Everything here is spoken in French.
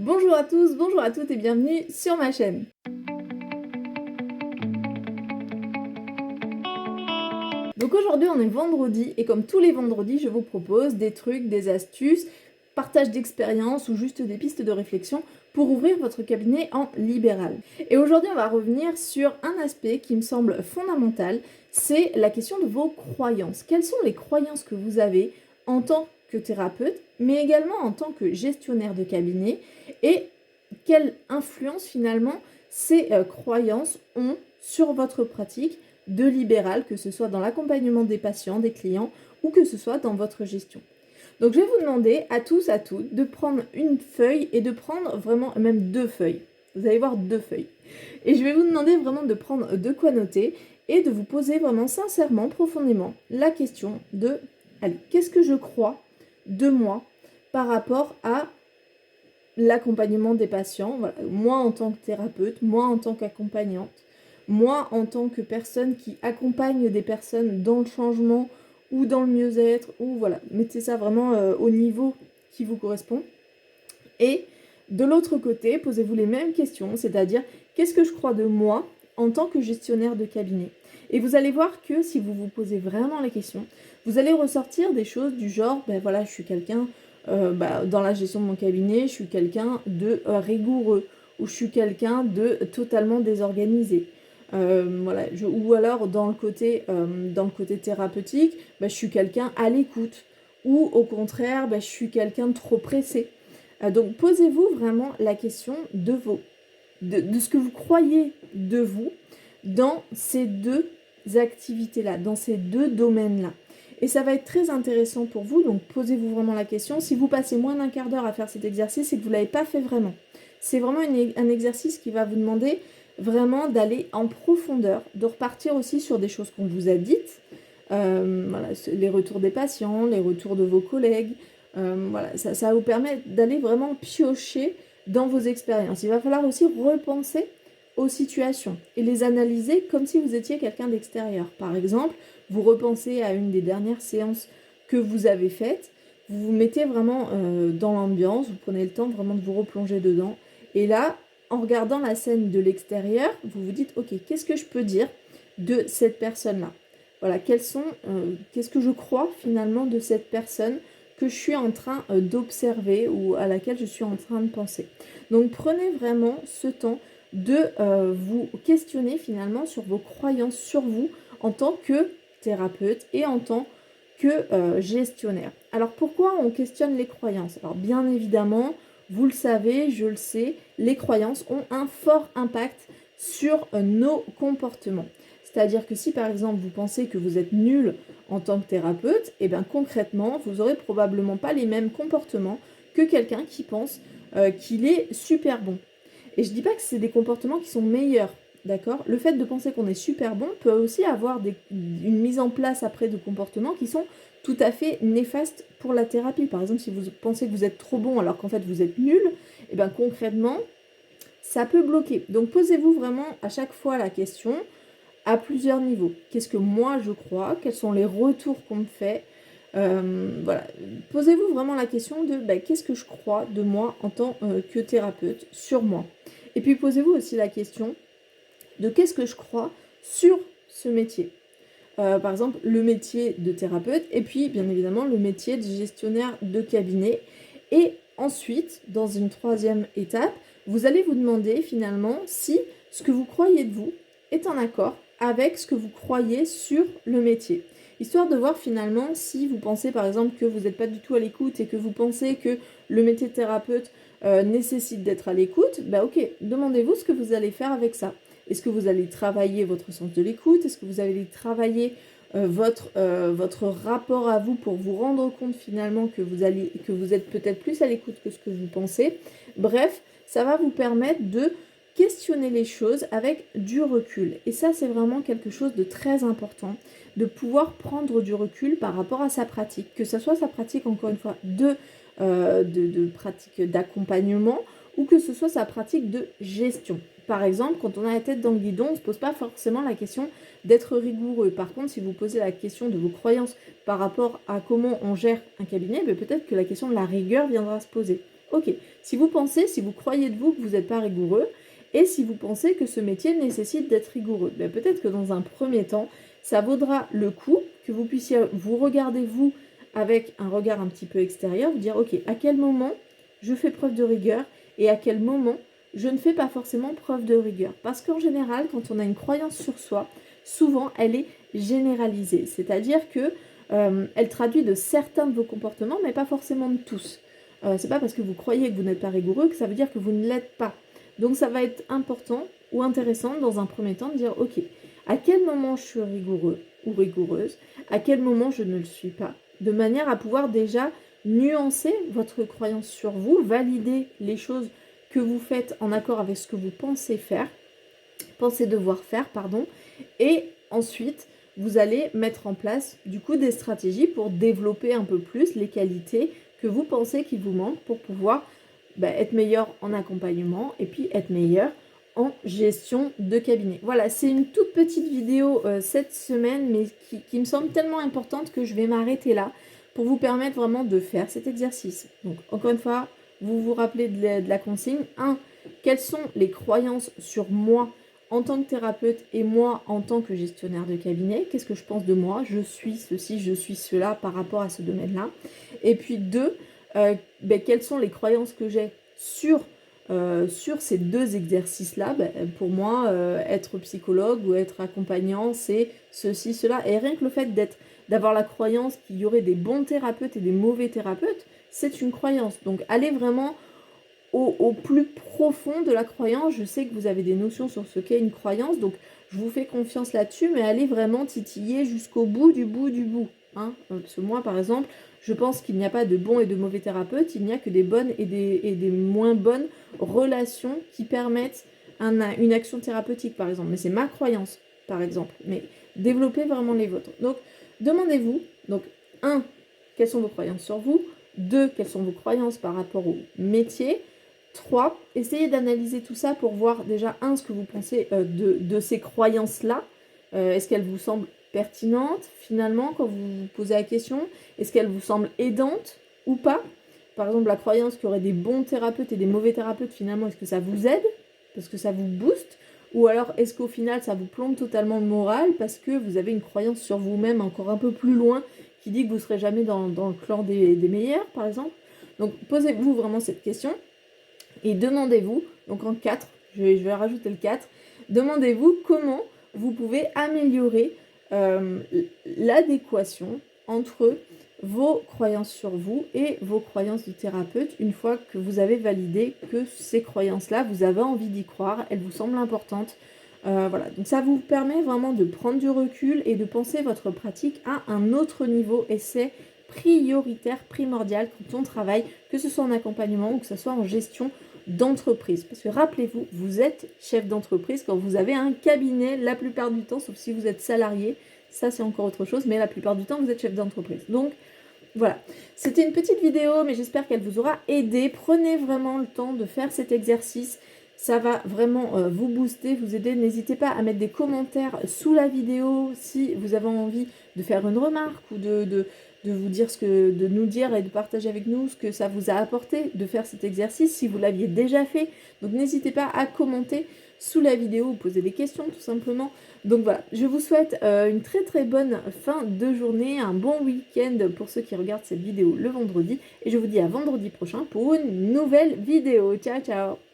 Bonjour à tous, bonjour à toutes et bienvenue sur ma chaîne. Donc aujourd'hui on est vendredi et comme tous les vendredis je vous propose des trucs, des astuces, partage d'expériences ou juste des pistes de réflexion pour ouvrir votre cabinet en libéral. Et aujourd'hui on va revenir sur un aspect qui me semble fondamental, c'est la question de vos croyances. Quelles sont les croyances que vous avez en tant que thérapeute, mais également en tant que gestionnaire de cabinet et quelle influence finalement ces croyances ont sur votre pratique de libéral, que ce soit dans l'accompagnement des patients, des clients ou que ce soit dans votre gestion. Donc je vais vous demander à tous, à toutes, de prendre une feuille et de prendre vraiment, même deux feuilles. Vous allez voir deux feuilles. Et je vais vous demander vraiment de prendre de quoi noter et de vous poser vraiment sincèrement, profondément la question de, allez, qu'est-ce que je crois de moi par rapport à l'accompagnement des patients, voilà. Moi en tant que thérapeute, moi en tant qu'accompagnante, moi en tant que personne qui accompagne des personnes dans le changement ou dans le mieux-être, ou voilà, mettez ça vraiment au niveau qui vous correspond. Et de l'autre côté, posez-vous les mêmes questions, c'est-à-dire qu'est-ce que je crois de moi en tant que gestionnaire de cabinet. Et vous allez voir que si vous vous posez vraiment les questions, vous allez ressortir des choses du genre, ben voilà, je suis quelqu'un, dans la gestion de mon cabinet, je suis quelqu'un de rigoureux, ou je suis quelqu'un de totalement désorganisé. Voilà, ou alors dans le côté thérapeutique, je suis quelqu'un à l'écoute, ou au contraire, je suis quelqu'un de trop pressé. Donc posez-vous vraiment la question de ce que vous croyez de vous dans ces deux activités-là, dans ces deux domaines-là. Et ça va être très intéressant pour vous, donc posez-vous vraiment la question. Si vous passez moins d'un quart d'heure à faire cet exercice, c'est que vous ne l'avez pas fait vraiment. C'est vraiment un exercice qui va vous demander vraiment d'aller en profondeur, de repartir aussi sur des choses qu'on vous a dites, voilà, les retours des patients, les retours de vos collègues, voilà, ça va vous permettre d'aller vraiment piocher dans vos expériences. Il va falloir aussi repenser aux situations et les analyser comme si vous étiez quelqu'un d'extérieur. Par exemple, vous repensez à une des dernières séances que vous avez faites, vous vous mettez vraiment dans l'ambiance, vous prenez le temps vraiment de vous replonger dedans. Et là, en regardant la scène de l'extérieur, vous vous dites, ok, qu'est-ce que je peux dire de cette personne-là? Voilà, qu'est-ce que je crois finalement de cette personne que je suis en train d'observer ou à laquelle je suis en train de penser. Donc prenez vraiment ce temps de vous questionner finalement sur vos croyances sur vous en tant que thérapeute et en tant que gestionnaire. Alors pourquoi on questionne les croyances? Alors bien évidemment, vous le savez, je le sais, les croyances ont un fort impact sur nos comportements. C'est-à-dire que si par exemple vous pensez que vous êtes nul en tant que thérapeute, et bien concrètement, vous n'aurez probablement pas les mêmes comportements que quelqu'un qui pense qu'il est super bon. Et je dis pas que c'est des comportements qui sont meilleurs, d'accord? Le fait de penser qu'on est super bon peut aussi avoir une mise en place après de comportements qui sont tout à fait néfastes pour la thérapie. Par exemple, si vous pensez que vous êtes trop bon alors qu'en fait vous êtes nul, et bien concrètement, ça peut bloquer. Donc posez-vous vraiment à chaque fois la question à plusieurs niveaux. Qu'est-ce que moi je crois? Quels sont les retours qu'on me fait? Voilà. Posez-vous vraiment la question de qu'est-ce que je crois de moi en tant que thérapeute sur moi. Et puis posez-vous aussi la question de qu'est-ce que je crois sur ce métier. Par exemple, le métier de thérapeute et puis bien évidemment le métier de gestionnaire de cabinet. Et ensuite, dans une troisième étape, vous allez vous demander finalement si ce que vous croyez de vous est en accord avec ce que vous croyez sur le métier. Histoire de voir finalement si vous pensez par exemple que vous n'êtes pas du tout à l'écoute et que vous pensez que le métier de thérapeute nécessite d'être à l'écoute, ok, demandez-vous ce que vous allez faire avec ça. Est-ce que vous allez travailler votre sens de l'écoute? Est-ce que vous allez travailler votre rapport à vous pour vous rendre compte finalement que vous êtes peut-être plus à l'écoute que ce que vous pensez? Bref, ça va vous permettre de questionner les choses avec du recul. Et ça, c'est vraiment quelque chose de très important, de pouvoir prendre du recul par rapport à sa pratique, que ce soit sa pratique, encore une fois, de pratique d'accompagnement ou que ce soit sa pratique de gestion. Par exemple, quand on a la tête dans le guidon, on ne se pose pas forcément la question d'être rigoureux. Par contre, si vous posez la question de vos croyances par rapport à comment on gère un cabinet, peut-être que la question de la rigueur viendra se poser. Ok. Si vous pensez, si vous croyez de vous que vous n'êtes pas rigoureux, et si vous pensez que ce métier nécessite d'être rigoureux, ben peut-être que dans un premier temps, ça vaudra le coup que vous puissiez vous regarder vous avec un regard un petit peu extérieur, vous dire ok, à quel moment je fais preuve de rigueur et à quel moment je ne fais pas forcément preuve de rigueur. Parce qu'en général, quand on a une croyance sur soi, souvent elle est généralisée, c'est-à-dire que elle traduit de certains de vos comportements, mais pas forcément de tous. C'est pas parce que vous croyez que vous n'êtes pas rigoureux que ça veut dire que vous ne l'êtes pas. Donc ça va être important ou intéressant dans un premier temps de dire ok, à quel moment je suis rigoureux ou rigoureuse, à quel moment je ne le suis pas, de manière à pouvoir déjà nuancer votre croyance sur vous, valider les choses que vous faites en accord avec ce que vous pensez devoir faire, pardon, et ensuite vous allez mettre en place du coup des stratégies pour développer un peu plus les qualités que vous pensez qu'il vous manque pour pouvoir être meilleur en accompagnement et puis être meilleur en gestion de cabinet. Voilà, c'est une toute petite vidéo cette semaine, mais qui me semble tellement importante que je vais m'arrêter là pour vous permettre vraiment de faire cet exercice. Donc, encore une fois, vous vous rappelez de la consigne. 1. Quelles sont les croyances sur moi en tant que thérapeute et moi en tant que gestionnaire de cabinet? Qu'est-ce que je pense de moi? Je suis ceci, je suis cela par rapport à ce domaine-là. Et puis 2, quelles sont les croyances que j'ai sur ces deux exercices-là? Pour moi, être psychologue ou être accompagnant, c'est ceci, cela. Et rien que le fait d'avoir la croyance qu'il y aurait des bons thérapeutes et des mauvais thérapeutes, c'est une croyance. Donc allez vraiment au plus profond de la croyance. Je sais que vous avez des notions sur ce qu'est une croyance, donc je vous fais confiance là-dessus, mais allez vraiment titiller jusqu'au bout du bout du bout. Hein. Parce que moi, par exemple, je pense qu'il n'y a pas de bons et de mauvais thérapeutes, il n'y a que des bonnes et des moins bonnes relations qui permettent une action thérapeutique, par exemple. Mais c'est ma croyance, par exemple. Mais développez vraiment les vôtres. Donc, demandez-vous, donc, 1, quelles sont vos croyances sur vous? 2, quelles sont vos croyances par rapport au métier? 3, essayez d'analyser tout ça pour voir déjà, 1, ce que vous pensez de ces croyances-là. Est-ce qu'elles vous semblent pertinentes finalement quand vous vous posez la question? Est-ce qu'elles vous semblent aidantes ou pas? Par exemple, la croyance qu'il y aurait des bons thérapeutes et des mauvais thérapeutes, finalement, est-ce que ça vous aide? Parce que ça vous booste? Ou alors, est-ce qu'au final, ça vous plombe totalement le moral parce que vous avez une croyance sur vous-même encore un peu plus loin qui dit que vous ne serez jamais dans le clan des meilleurs, par exemple? Donc, posez-vous vraiment cette question. Et demandez-vous, donc en 4, je vais rajouter le 4, demandez-vous comment vous pouvez améliorer l'adéquation entre vos croyances sur vous et vos croyances de thérapeute une fois que vous avez validé que ces croyances-là, vous avez envie d'y croire, elles vous semblent importantes. Voilà, donc ça vous permet vraiment de prendre du recul et de penser votre pratique à un autre niveau et c'est prioritaire, primordial quand on travaille, que ce soit en accompagnement ou que ce soit en gestion d'entreprise. Parce que rappelez-vous, vous êtes chef d'entreprise quand vous avez un cabinet la plupart du temps, sauf si vous êtes salarié, ça c'est encore autre chose, mais la plupart du temps vous êtes chef d'entreprise. Donc voilà, c'était une petite vidéo, mais j'espère qu'elle vous aura aidé. Prenez vraiment le temps de faire cet exercice. Ça va vraiment vous booster, vous aider. N'hésitez pas à mettre des commentaires sous la vidéo si vous avez envie de faire une remarque ou de vous dire de nous dire et de partager avec nous ce que ça vous a apporté de faire cet exercice si vous l'aviez déjà fait. Donc n'hésitez pas à commenter sous la vidéo ou poser des questions tout simplement. Donc voilà, je vous souhaite une très très bonne fin de journée, un bon week-end pour ceux qui regardent cette vidéo le vendredi et je vous dis à vendredi prochain pour une nouvelle vidéo. Ciao ciao.